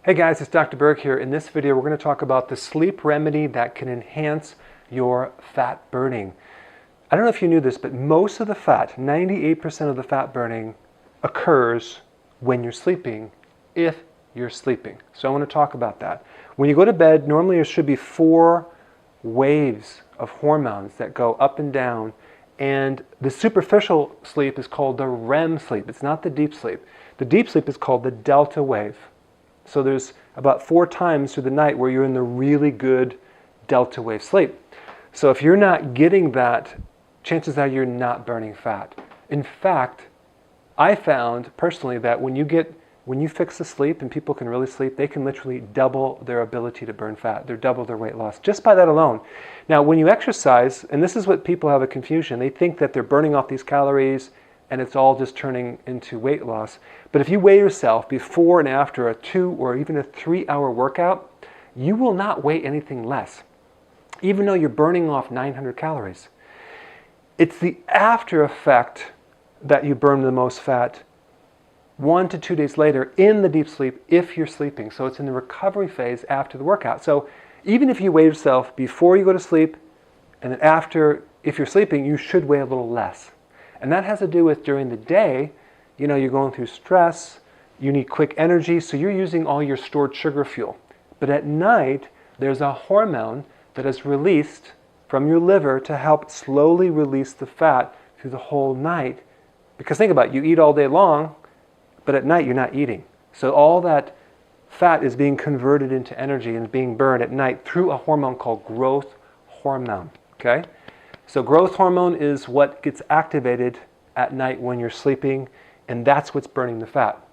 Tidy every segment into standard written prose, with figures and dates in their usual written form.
Hey guys, it's Dr. Berg here. In this video, we're going to talk about the sleep remedy that can enhance your fat burning. I don't know if you knew this, but most of the fat, 98% of the fat burning occurs when you're sleeping, if you're sleeping. So I want to talk about that. When you go to bed, normally there should be 4 waves of hormones that go up and down, and the superficial sleep is called the REM sleep. It's not the deep sleep. The deep sleep is called the delta wave. So there's about 4 times through the night where you're in the really good delta wave sleep. So if you're not getting that, chances are you're not burning fat. In fact, I found personally that when you fix the sleep and people can really sleep, they can literally double their ability to burn fat. They're double their weight loss just by that alone. Now, when you exercise, and this is what people have a confusion, they think that they're burning off these calories and it's all just turning into weight loss. But if you weigh yourself before and after a 2 or even a 3-hour workout, you will not weigh anything less, even though you're burning off 900 calories. It's the after effect that you burn the most fat 1 to 2 days later in the deep sleep if you're sleeping. So it's in the recovery phase after the workout. So even if you weigh yourself before you go to sleep and then after, if you're sleeping, you should weigh a little less. And that has to do with during the day, you're going through stress, you need quick energy, so you're using all your stored sugar fuel. But at night, there's a hormone that is released from your liver to help slowly release the fat through the whole night. Because think about it, you eat all day long, but at night you're not eating. So all that fat is being converted into energy and being burned at night through a hormone called growth hormone, okay? So growth hormone is what gets activated at night when you're sleeping, and that's what's burning the fat.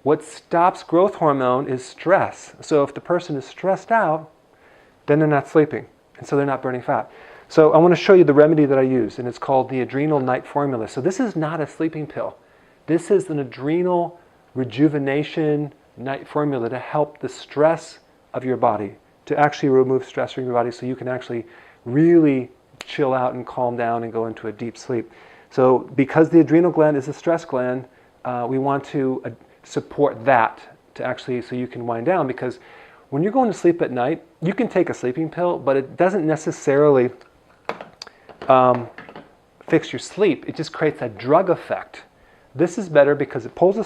What stops growth hormone is stress. So if the person is stressed out, then they're not sleeping, and so they're not burning fat. So I want to show you the remedy that I use, and it's called the Adrenal Night Formula. So this is not a sleeping pill. This is an adrenal rejuvenation night formula to help the stress of your body, to actually remove stress from your body so you can actually really chill out and calm down and go into a deep sleep. So because the adrenal gland is a stress gland, we want to support that to actually, so you can wind down, because when you're going to sleep at night, you can take a sleeping pill, but it doesn't necessarily fix your sleep. It just creates a drug effect. This is better because it pulls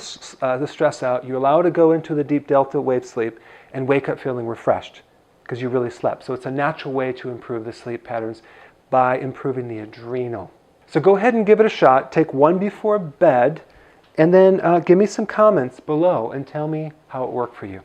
the stress out, you allow it to go into the deep delta wave sleep and wake up feeling refreshed because you really slept. So it's a natural way to improve the sleep patterns by improving the adrenal. So go ahead and give it a shot. Take one before bed, and then give me some comments below and tell me how it worked for you.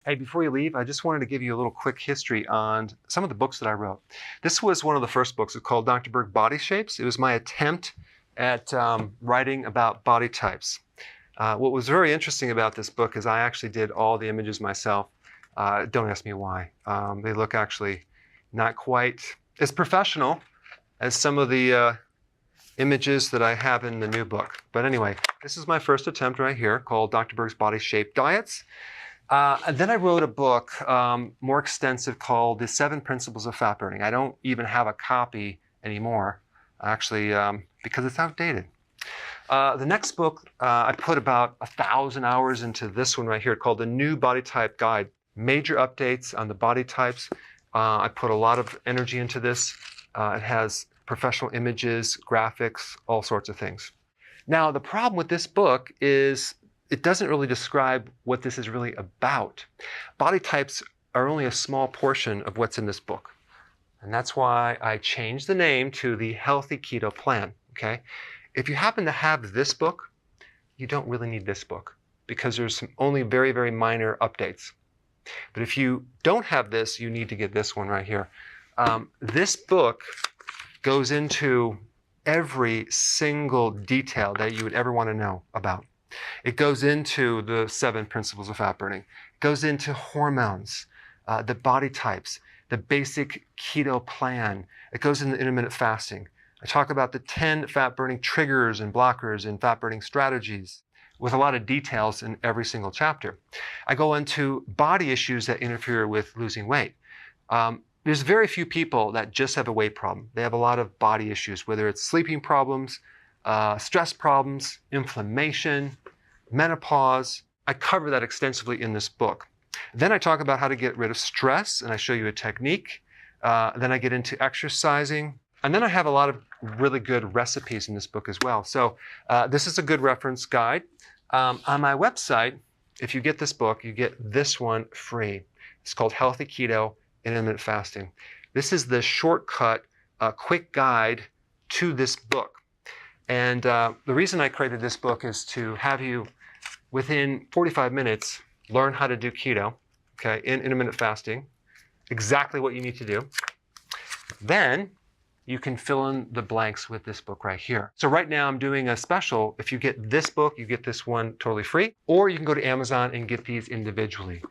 Hey, before you leave, I just wanted to give you a little quick history on some of the books that I wrote. This was one of the first books. It's called Dr. Berg Body Shapes. It was my attempt at writing about body types. What was very interesting about this book is I actually did all the images myself. Don't ask me why. They look actually not quite as professional as some of the images that I have in the new book. But anyway, this is my first attempt right here called Dr. Berg's Body Shape Diets. And then I wrote a book more extensive called The 7 Principles of Fat Burning. I don't even have a copy anymore, actually, because it's outdated. The next book, I put about 1,000 hours into this one right here called The New Body Type Guide. Major updates on the body types. I put a lot of energy into this. It has professional images, graphics, all sorts of things. Now, the problem with this book is it doesn't really describe what this is really about. Body types are only a small portion of what's in this book. And that's why I changed the name to the Healthy Keto Plan, okay? If you happen to have this book, you don't really need this book because there's some only very, very minor updates. But if you don't have this, you need to get this one right here. This book goes into every single detail that you would ever want to know about. It goes into the 7 principles of fat burning. It goes into hormones, the body types, the basic keto plan. It goes into intermittent fasting. I talk about the 10 fat burning triggers and blockers and fat burning strategies, with a lot of details in every single chapter. I go into body issues that interfere with losing weight. There's very few people that just have a weight problem. They have a lot of body issues, whether it's sleeping problems, stress problems, inflammation, menopause. I cover that extensively in this book. Then I talk about how to get rid of stress, and I show you a technique. Then I get into exercising. And then I have a lot of really good recipes in this book as well. So this is a good reference guide. On my website, if you get this book, you get this one free. It's called Healthy Keto Intermittent Fasting. This is the shortcut, quick guide to this book. And the reason I created this book is to have you, within 45 minutes, learn how to do keto, okay, in intermittent fasting, exactly what you need to do. Then you can fill in the blanks with this book right here. So right now I'm doing a special. If you get this book, you get this one totally free, or you can go to Amazon and get these individually.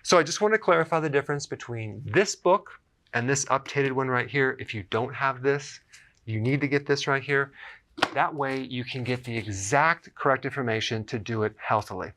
So I just want to clarify the difference between this book and this updated one right here. If you don't have this, you need to get this right here. That way you can get the exact correct information to do it healthily.